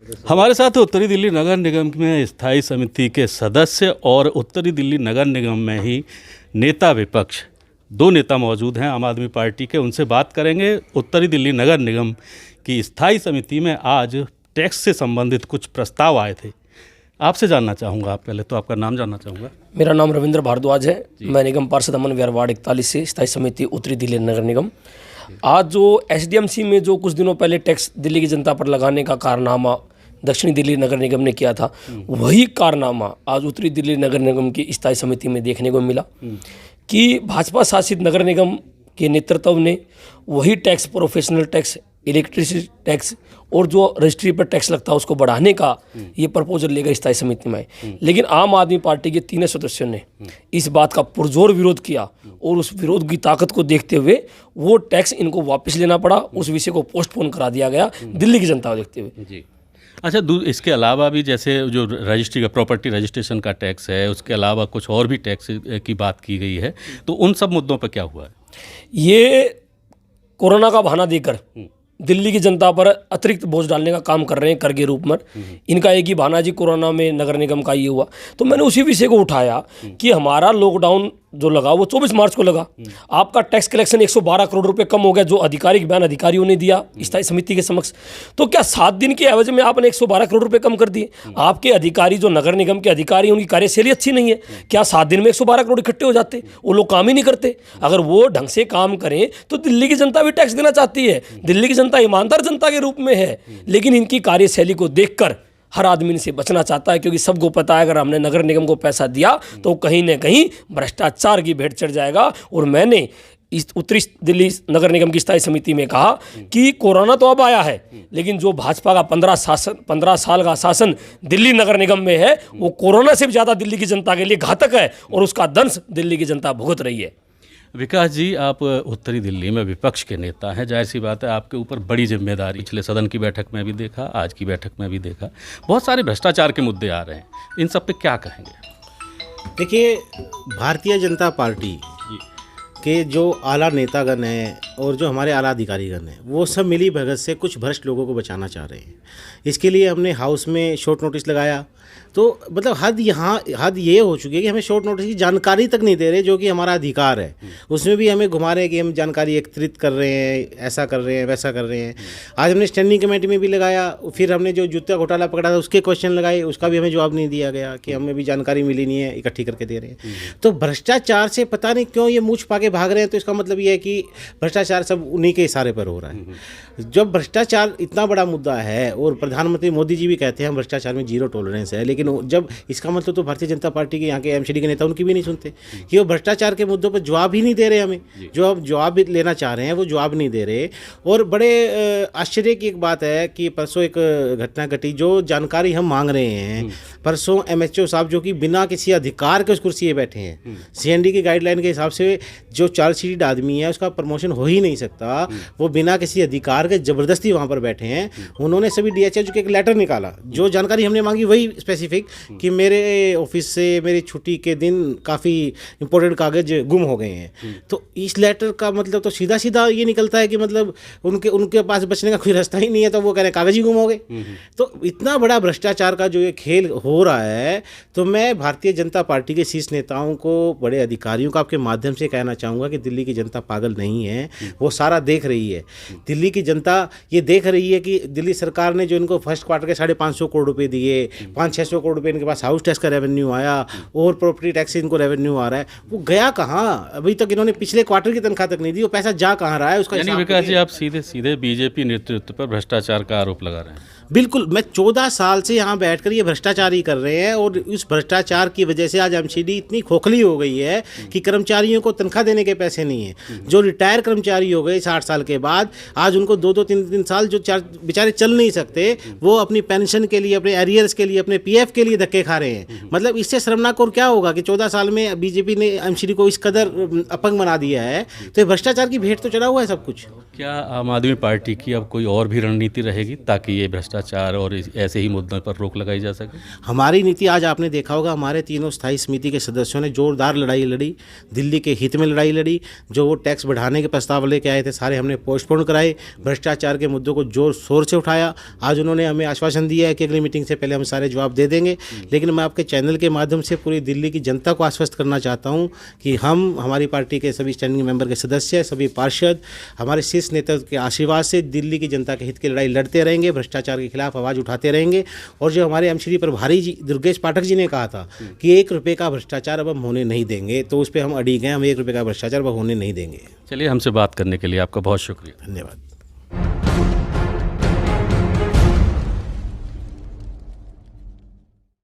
हमारे साथ उत्तरी दिल्ली नगर निगम में स्थायी समिति के सदस्य और उत्तरी दिल्ली नगर निगम में ही नेता विपक्ष दो नेता मौजूद हैं आम आदमी पार्टी के। उनसे बात करेंगे। उत्तरी दिल्ली नगर निगम की स्थायी समिति में आज टैक्स से संबंधित कुछ प्रस्ताव आए थे। आपसे जानना चाहूँगा, आप पहले तो आपका नाम जानना चाहूँगा। मेरा नाम रविंद्र भारद्वाज है। मैं निगम पार्षद अमन विहार वार्ड 41 से स्थायी समिति उत्तरी दिल्ली नगर निगम। आज जो एसडीएमसी में जो कुछ दिनों पहले टैक्स दिल्ली की जनता पर लगाने का कारनामा दक्षिणी दिल्ली नगर निगम ने किया था, वही कारनामा आज उत्तरी दिल्ली नगर निगम की स्थायी समिति में देखने को मिला कि भाजपा शासित नगर निगम के नेतृत्व ने वही tax, professional tax, electricity tax और जो रजिस्ट्री पर टैक्स लगता है उसको बढ़ाने का ये प्रपोजल लेकर स्थायी समिति में आए। लेकिन आम आदमी पार्टी के तीनों सदस्यों ने इस बात का पुरजोर विरोध किया और उस विरोध की ताकत को देखते हुए वो टैक्स इनको वापस लेना पड़ा। उस विषय को पोस्टपोन करा दिया गया दिल्ली की जनता को देखते हुए। जी अच्छा, इसके अलावा भी जैसे जो रजिस्ट्री का प्रॉपर्टी रजिस्ट्रेशन का टैक्स है, उसके अलावा कुछ और भी टैक्स की बात की गई है, तो उन सब मुद्दों पर क्या हुआ है? ये कोरोना का बहाना देकर दिल्ली की जनता पर अतिरिक्त बोझ डालने का काम कर रहे हैं कर के रूप में। इनका एक ही बहाना जी कोरोना में नगर निगम का ये हुआ। तो मैंने उसी विषय को उठाया कि हमारा लॉकडाउन जो लगा वो 24 मार्च को लगा। आपका टैक्स कलेक्शन 112 करोड़ रुपए कम हो गया, जो आधिकारिक बयान अधिकारियों ने दिया स्थायी समिति के समक्ष। तो क्या 7 दिन के एवज में आपने 112 करोड़ रुपए कम कर दिए? आपके अधिकारी जो नगर निगम के अधिकारी, उनकी कार्यशैली अच्छी नहीं है क्या? 7 दिन में 112 करोड़ इकट्ठे हो जाते? वो लोग काम ही नहीं करते। अगर वो ढंग से काम करें तो दिल्ली की जनता भी टैक्स देना चाहती है। दिल्ली की जनता ईमानदार जनता के रूप में है, लेकिन इनकी कार्यशैली को देखकर हर आदमी इनसे बचना चाहता है, क्योंकि सबको पता है अगर हमने नगर निगम को पैसा दिया तो कहीं न कहीं भ्रष्टाचार की भेंट चढ़ जाएगा। और मैंने इस उत्तरी दिल्ली नगर निगम की स्थायी समिति में कहा कि कोरोना तो अब आया है, लेकिन जो भाजपा का 15 साल का शासन दिल्ली नगर निगम में है वो कोरोना से भी ज़्यादा दिल्ली की जनता के लिए घातक है और उसका दंश दिल्ली की जनता भुगत रही है। विकास जी, आप उत्तरी दिल्ली में विपक्ष के नेता हैं, जाहिर सी बात है आपके ऊपर बड़ी जिम्मेदारी। पिछले सदन की बैठक में भी देखा, आज की बैठक में भी देखा, बहुत सारे भ्रष्टाचार के मुद्दे आ रहे हैं। इन सब पे क्या कहेंगे? देखिए, भारतीय जनता पार्टी के जो आला नेतागण हैं और जो हमारे आला अधिकारीगण हैं, वो सब मिली भगत से कुछ भ्रष्ट लोगों को बचाना चाह रहे हैं। इसके लिए हमने हाउस में शॉर्ट नोटिस लगाया। तो मतलब हद ये हो चुकी है कि हमें शॉर्ट नोटिस की जानकारी तक नहीं दे रहे, जो कि हमारा अधिकार है। उसमें भी हमें घुमा रहे हैं कि हम जानकारी एकत्रित कर रहे हैं, ऐसा कर रहे हैं, वैसा कर रहे हैं। आज हमने स्टैंडिंग कमेटी में भी लगाया, फिर हमने जो जूता घोटाला पकड़ा था उसके क्वेश्चन लगाए, उसका भी हमें जवाब नहीं दिया गया कि हमें भी जानकारी मिली नहीं है, इकट्ठी करके दे रहे हैं। तो भ्रष्टाचार से पता नहीं क्यों ये मुँह छुपा के भाग रहे हैं। तो इसका मतलब ये है कि भ्रष्टाचार सब उन्हीं के इशारे पर हो रहा है। जब भ्रष्टाचार इतना बड़ा मुद्दा है और प्रधानमंत्री मोदी जी भी कहते हैं भ्रष्टाचार में जीरो टॉलरेंस है, लेकिन जब इसका मतलब तो भारतीय जनता पार्टी के यहाँ के एमसीडी के नेता उनकी भी नहीं सुनते कि वो भ्रष्टाचार के मुद्दों पर जवाब ही नहीं दे रहे। हमें जो अब जवाब भी लेना चाह रहे हैं वो जवाब नहीं दे रहे। और बड़े आश्चर्य की एक बात है कि परसों एक घटना घटी, जो जानकारी हम मांग रहे हैं। परसों एमएचओ साहब जो कि बिना किसी अधिकार के उस कुर्सी पे बैठे हैं, सीएनडी की गाइडलाइन के हिसाब से जो चार्जशीट आदमी है उसका प्रमोशन हो ही नहीं सकता, वो बिना किसी अधिकार के जबरदस्ती वहाँ पर बैठे हैं। उन्होंने सभी डीएचएच के एक लेटर निकाला, जो जानकारी हमने मांगी वही स्पेसिफिक कि मेरे ऑफिस से मेरी छुट्टी के दिन काफ़ी इंपॉर्टेंट कागज गुम हो गए हैं। तो इस लेटर का मतलब तो सीधा सीधा ये निकलता है कि मतलब उनके पास बचने का कोई रास्ता ही नहीं है, तो वो कह रहे हैं कागज ही गुम हो गए। तो इतना बड़ा भ्रष्टाचार का जो ये खेल हो रहा है, तो मैं भारतीय जनता पार्टी के शीर्ष नेताओं को, बड़े अधिकारियों को आपके माध्यम से कहना चाहूँगा कि दिल्ली की जनता पागल नहीं है, वो सारा देख रही है। दिल्ली की जनता ये देख रही है कि दिल्ली सरकार ने जो इनको फर्स्ट क्वार्टर के 550 करोड़ रुपए दिए, 500-600 करोड़ रुपए इनके पास हाउस टैक्स का रेवेन्यू आया और प्रॉपर्टी टैक्स से इनको रेवेन्यू आ रहा है, वो गया कहाँ? अभी तक इन्होंने पिछले क्वार्टर की तनख्वाह तक नहीं दी, वो पैसा जा कहाँ रहा है उसका? यानी विकास जी, आप सीधे सीधे बीजेपी नेतृत्व पर भ्रष्टाचार का आरोप लगा रहे हैं। बिल्कुल, मैं 14 साल से यहाँ बैठकर ये भ्रष्टाचार ही कर रहे हैं और उस भ्रष्टाचार की वजह से आज एमसीडी इतनी खोखली हो गई है कि कर्मचारियों को तनख्वाह देने के पैसे नहीं है। जो रिटायर कर्मचारी हो गए 60 साल के बाद, आज उनको 2-2, 3-3 साल जो बेचारे चल नहीं सकते, वो अपनी पेंशन के लिए, अपने एरियर्स के लिए, अपने पीएफ के लिए धक्के खा रहे हैं। मतलब इससे शर्मनाक और क्या होगा कि 14 साल में बीजेपी ने एमसीडी को इस कदर अपंग बना दिया है। तो ये भ्रष्टाचार की भेंट तो चढ़ा हुआ है सब कुछ। क्या आम आदमी पार्टी की अब कोई और भी रणनीति रहेगी ताकि ये भ्रष्टाचार और ऐसे ही मुद्दों पर रोक लगाई जा सके? हमारी नीति आज आपने देखा होगा, हमारे तीनों स्थायी समिति के सदस्यों ने जोरदार लड़ाई लड़ी, दिल्ली के हित में लड़ाई लड़ी। जो वो टैक्स बढ़ाने के प्रस्ताव लेके आए थे सारे हमने पोस्टपोन कराए, भ्रष्टाचार के मुद्दों को जोर शोर से उठाया। आज उन्होंने हमें आश्वासन दिया है कि अगली मीटिंग से पहले हम सारे जवाब दे देंगे। लेकिन मैं आपके चैनल के माध्यम से पूरी दिल्ली की जनता को आश्वस्त करना चाहता हूँ कि हम, हमारी पार्टी के सभी स्टैंडिंग मेंबर के सदस्य, सभी पार्षद, हमारे शीर्ष नेतृत्व के आशीर्वाद से दिल्ली की जनता के हित की लड़ाई लड़ते रहेंगे, भ्रष्टाचार के खिलाफ आवाज़ उठाते रहेंगे। और जो हमारे एमसीडी प्रभारी जी दुर्गेश पाठक जी ने कहा था कि 1 रुपये का भ्रष्टाचार अब हम होने नहीं देंगे, तो उस पर हम अड़िग हैं। हम 1 रुपये का भ्रष्टाचार अब होने नहीं देंगे। चलिए, हमसे बात करने के लिए आपका बहुत शुक्रिया। धन्यवाद।